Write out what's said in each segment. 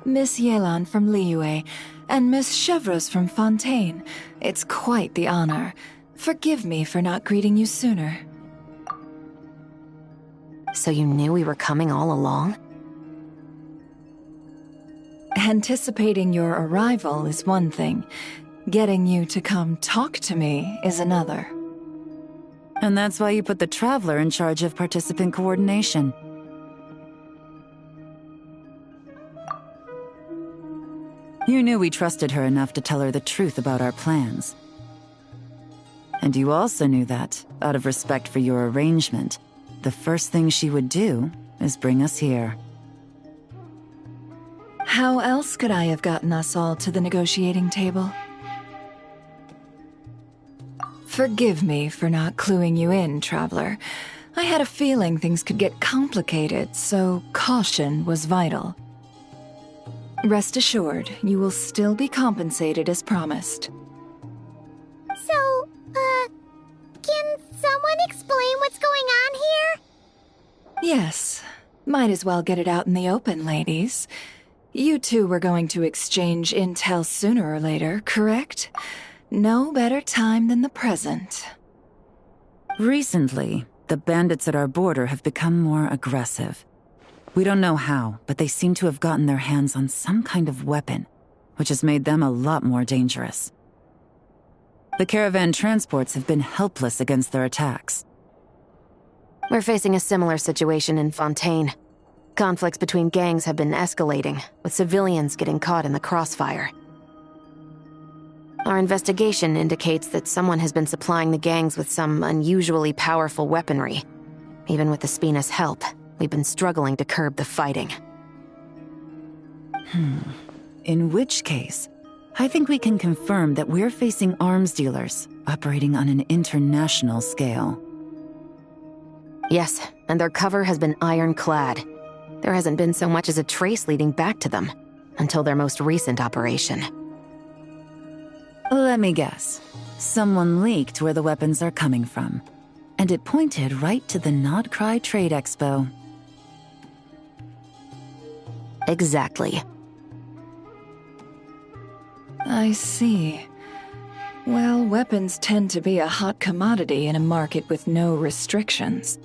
Miss Yelan from Liyue, and Miss Chevreuse from Fontaine. It's quite the honor. Forgive me for not greeting you sooner. So you knew we were coming all along? Anticipating your arrival is one thing. Getting you to come talk to me is another. And that's why you put the Traveler in charge of participant coordination. You knew we trusted her enough to tell her the truth about our plans. And you also knew that, out of respect for your arrangement, the first thing she would do is bring us here. How else could I have gotten us all to the negotiating table? Forgive me for not cluing you in, Traveler. I had a feeling things could get complicated, so caution was vital. Rest assured, you will still be compensated as promised. So, can someone explain what's going on here? Yes. Might as well get it out in the open, ladies. You two were going to exchange intel sooner or later, correct? No better time than the present. Recently, the bandits at our border have become more aggressive. We don't know how, but they seem to have gotten their hands on some kind of weapon, which has made them a lot more dangerous. The caravan transports have been helpless against their attacks. We're facing a similar situation in Fontaine. Conflicts between gangs have been escalating, with civilians getting caught in the crossfire. Our investigation indicates that someone has been supplying the gangs with some unusually powerful weaponry. Even with the Spina's help, we've been struggling to curb the fighting. In which case, I think we can confirm that we're facing arms dealers operating on an international scale. Yes, and their cover has been ironclad. There hasn't been so much as a trace leading back to them, until their most recent operation. Let me guess. Someone leaked where the weapons are coming from, and it pointed right to the Not Cry Trade Expo. Exactly. I see. Well, weapons tend to be a hot commodity in a market with no restrictions.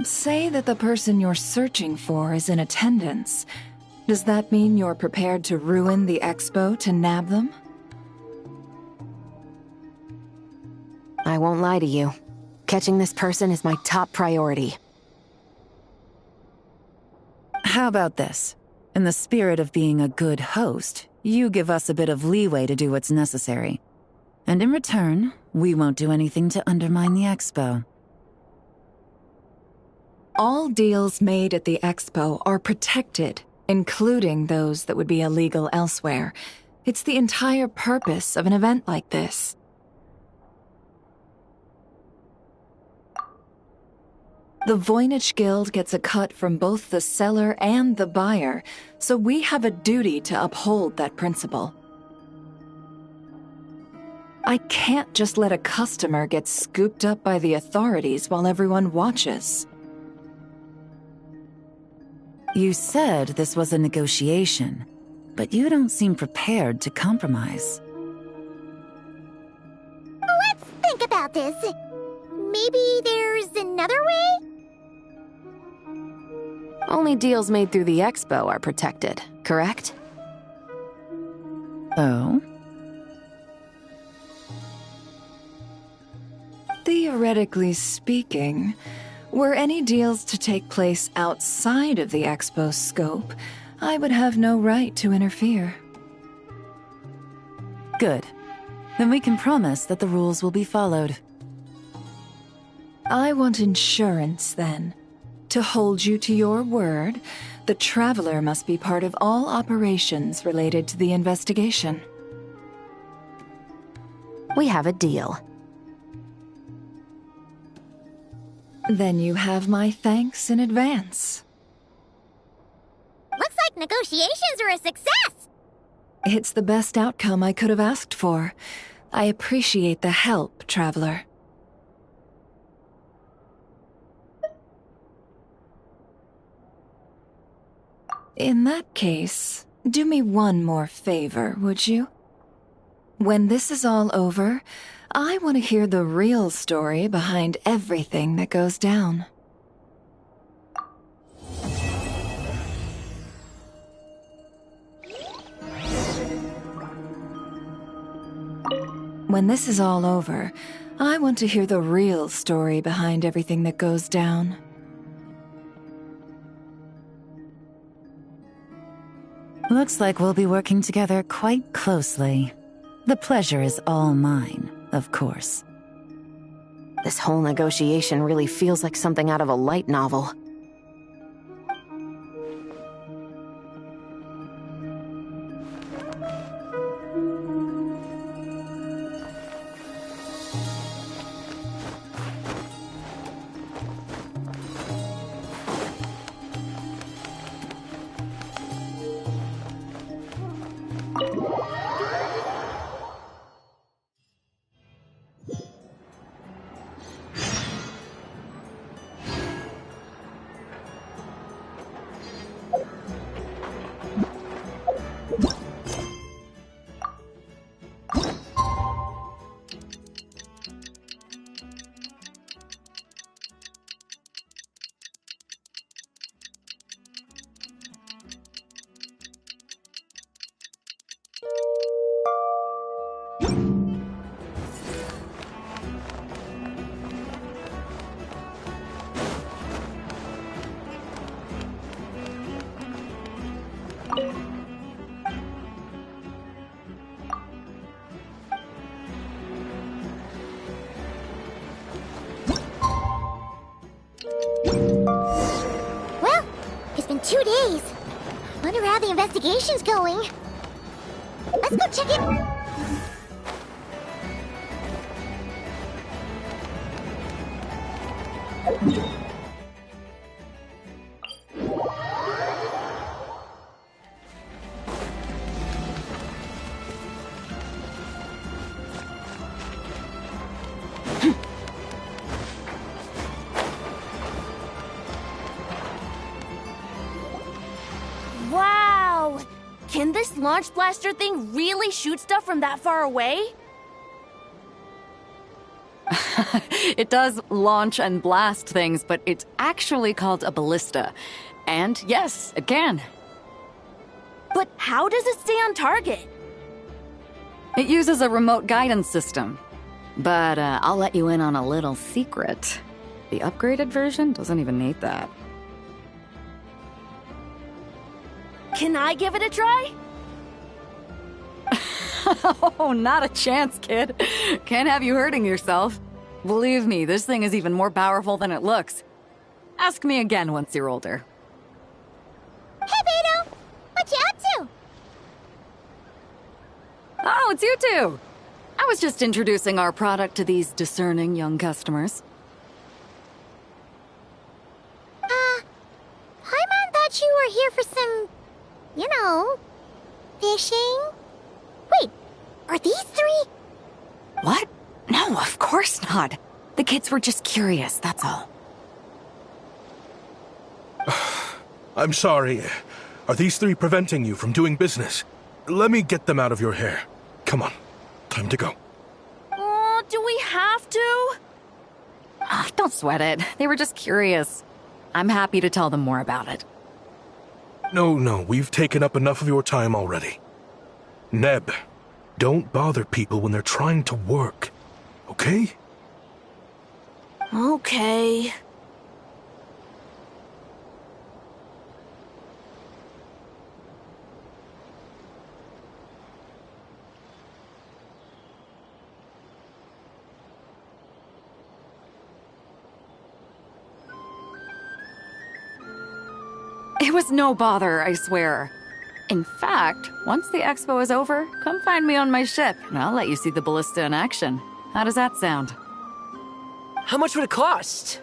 Say that the person you're searching for is in attendance. Does that mean you're prepared to ruin the expo to nab them? I won't lie to you. Catching this person is my top priority. How about this? In the spirit of being a good host, you give us a bit of leeway to do what's necessary. And in return, we won't do anything to undermine the expo. All deals made at the expo are protected, including those that would be illegal elsewhere. It's the entire purpose of an event like this. The Voynich Guild gets a cut from both the seller and the buyer, so we have a duty to uphold that principle. I can't just let a customer get scooped up by the authorities while everyone watches. You said this was a negotiation, but you don't seem prepared to compromise. Let's think about this. Maybe there's another way? Only deals made through the expo are protected, correct? Oh? Theoretically speaking, were any deals to take place outside of the expo's scope, I would have no right to interfere. Good. Then we can promise that the rules will be followed. I want insurance, then. To hold you to your word, the Traveler must be part of all operations related to the investigation. We have a deal. Then you have my thanks in advance. Looks like negotiations are a success! It's the best outcome I could have asked for. I appreciate the help, Traveler. In that case, do me one more favor, would you? When this is all over, I want to hear the real story behind everything that goes down. When this is all over, I want to hear the real story behind everything that goes down. Looks like we'll be working together quite closely. The pleasure is all mine, of course. This whole negotiation really feels like something out of a light novel. Well, it's been 2 days. Wonder how the investigation's going. Let's go check it. Wow! Can this launch blaster thing really shoot stuff from that far away? It does launch and blast things, but it's actually called a ballista. And yes, it can. But how does it stay on target? It uses a remote guidance system. But I'll let you in on a little secret. The upgraded version doesn't even need that. Can I give it a try? Oh, not a chance, kid. Can't have you hurting yourself. Believe me, this thing is even more powerful than it looks. Ask me again once you're older. Hey, Beto! What you up to? Oh, it's you two! I was just introducing our product to these discerning young customers. Paimon thought you were here for some, you know, fishing? Wait, are these 3? What? No, of course not. The kids were just curious, that's all. I'm sorry. Are these 3 preventing you from doing business? Let me get them out of your hair. Come on. Time to go. Oh, do we have to? Don't sweat it. They were just curious. I'm happy to tell them more about it. No, we've taken up enough of your time already. Neb, don't bother people when they're trying to work. Okay? Okay. It was no bother, I swear. In fact, once the expo is over, come find me on my ship, and I'll let you see the ballista in action. How does that sound? How much would it cost?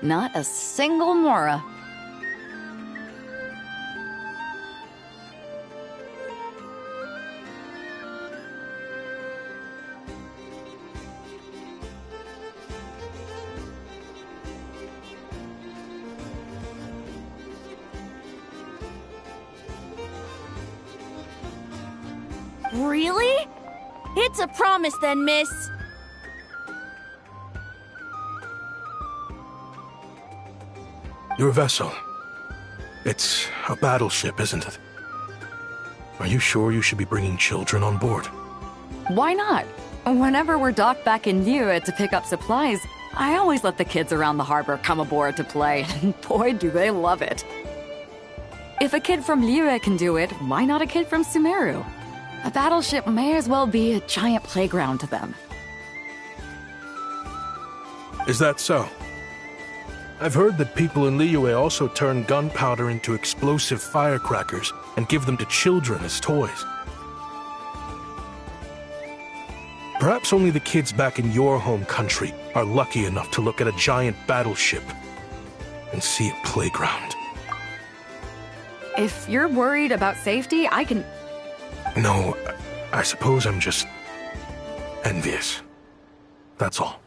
Not a single mora. Really? It's a promise then, miss. Your vessel. It's a battleship, isn't it? Are you sure you should be bringing children on board? Why not? Whenever we're docked back in Liyue to pick up supplies, I always let the kids around the harbor come aboard to play. Boy, do they love it. If a kid from Liyue can do it, why not a kid from Sumeru? A battleship may as well be a giant playground to them. Is that so? I've heard that people in Liyue also turn gunpowder into explosive firecrackers and give them to children as toys. Perhaps only the kids back in your home country are lucky enough to look at a giant battleship and see a playground. If you're worried about safety, I can... No, I suppose I'm just envious. That's all.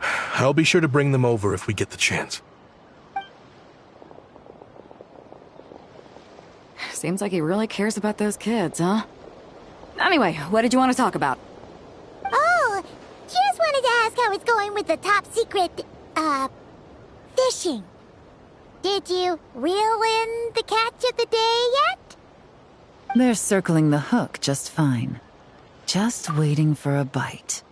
I'll be sure to bring them over if we get the chance. Seems like he really cares about those kids, huh? Anyway, what did you want to talk about? Oh, just wanted to ask how it's going with the top secret, fishing. Did you reel in the catch of the day yet? They're circling the hook just fine. Just waiting for a bite.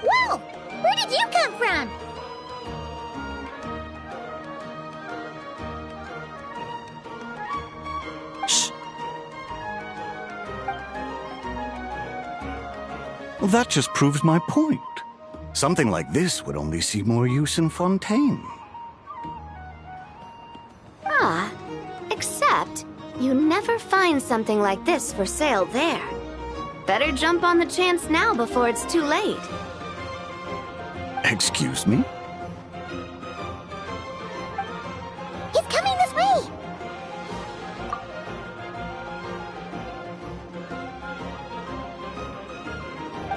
Whoa! Where did you come from? Shh. Well, that just proves my point. Something like this would only see more use in Fontaine. Ah, except you never find something like this for sale there. Better jump on the chance now before it's too late. Excuse me? He's coming this way!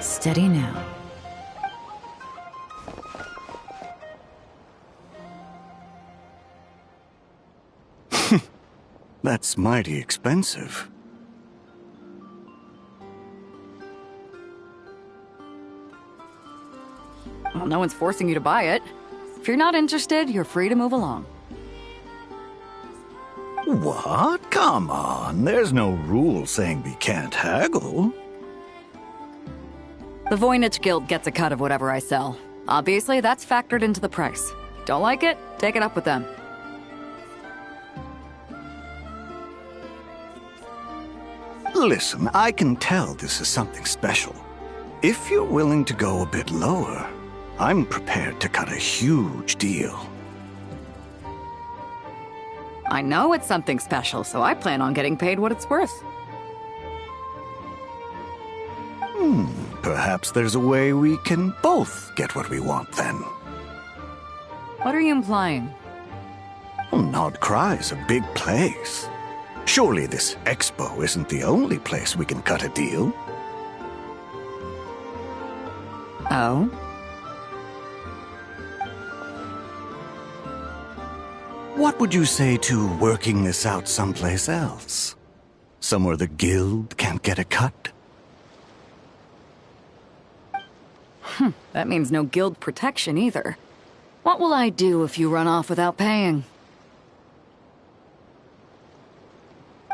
Steady now. That's mighty expensive. Well, no one's forcing you to buy it. If you're not interested, you're free to move along. What? Come on, there's no rule saying we can't haggle. The Voynich Guild gets a cut of whatever I sell. Obviously, that's factored into the price. Don't like it? Take it up with them. Listen, I can tell this is something special. If you're willing to go a bit lower, I'm prepared to cut a huge deal. I know it's something special, so I plan on getting paid what it's worth. Perhaps there's a way we can both get what we want then. What are you implying? Well, Nod Cry's a big place. Surely this expo isn't the only place we can cut a deal. Oh? What would you say to working this out someplace else? Somewhere the guild can't get a cut? That means no guild protection either. What will I do if you run off without paying?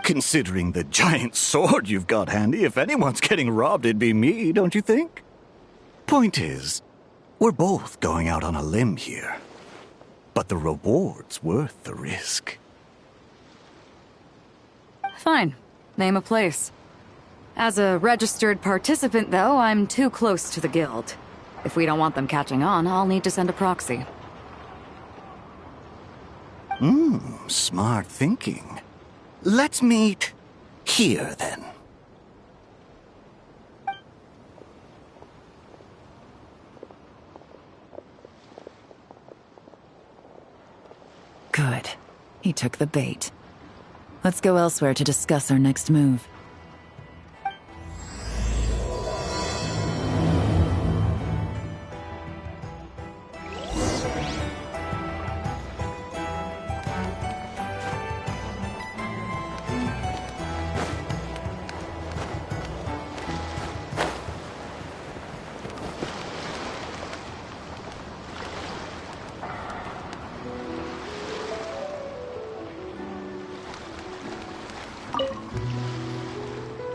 Considering the giant sword you've got handy, if anyone's getting robbed, it'd be me, don't you think? Point is, we're both going out on a limb here. But the reward's worth the risk. Fine. Name a place. As a registered participant, though, I'm too close to the guild. If we don't want them catching on, I'll need to send a proxy. Smart thinking. Let's meet here, then. Good. He took the bait. Let's go elsewhere to discuss our next move.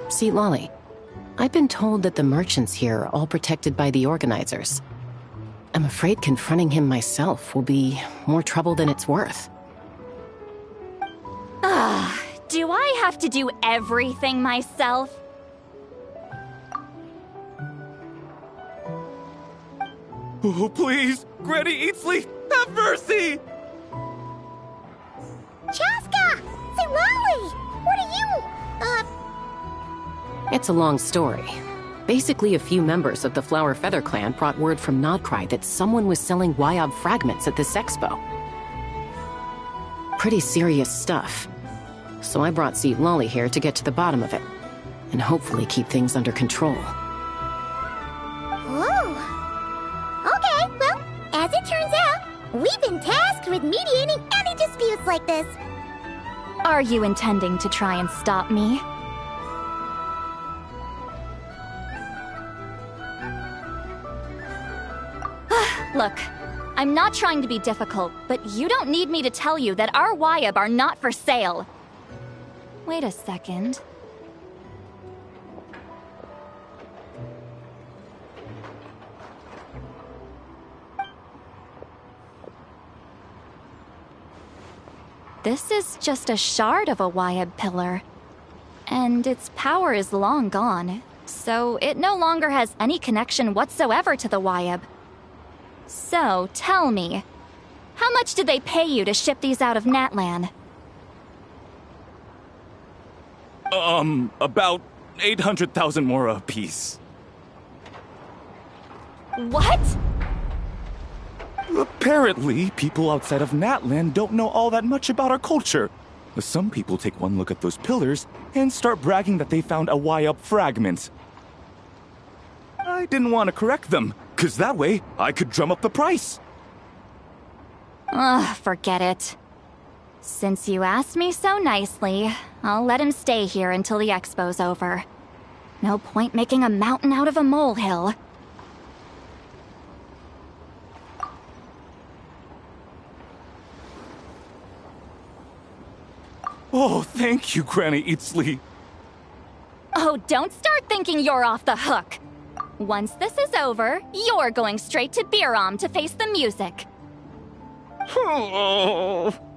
See, Lolly, I've been told that the merchants here are all protected by the organizers. I'm afraid confronting him myself will be more trouble than it's worth. Do I have to do everything myself? Oh, please! Granny Eatsley, have mercy! Chaska! Say, Lolly! What are you, It's a long story. Basically, a few members of the Flower Feather clan brought word from Nodcry that someone was selling Wyob fragments at this expo. Pretty serious stuff. So I brought Seat Lolly here to get to the bottom of it, and hopefully keep things under control. Oh. Okay, well, as it turns out, we've been tasked with mediating any disputes like this. Are you intending to try and stop me? Look, I'm not trying to be difficult, but you don't need me to tell you that our Wyob are not for sale. Wait a second. This is just a shard of a Wyob pillar, and its power is long gone, so it no longer has any connection whatsoever to the Wyob. So, tell me, how much did they pay you to ship these out of Natlan? About 800,000 more apiece. What? Apparently, people outside of Natlan don't know all that much about our culture. Some people take one look at those pillars and start bragging that they found a Wyob fragment. I didn't want to correct them, because that way I could drum up the price. Ugh, forget it. Since you asked me so nicely, I'll let him stay here until the expo's over. No point making a mountain out of a molehill. Oh, thank you, Granny Eatsley. Oh, don't start thinking you're off the hook. Once this is over, you're going straight to Biram to face the music. Oh.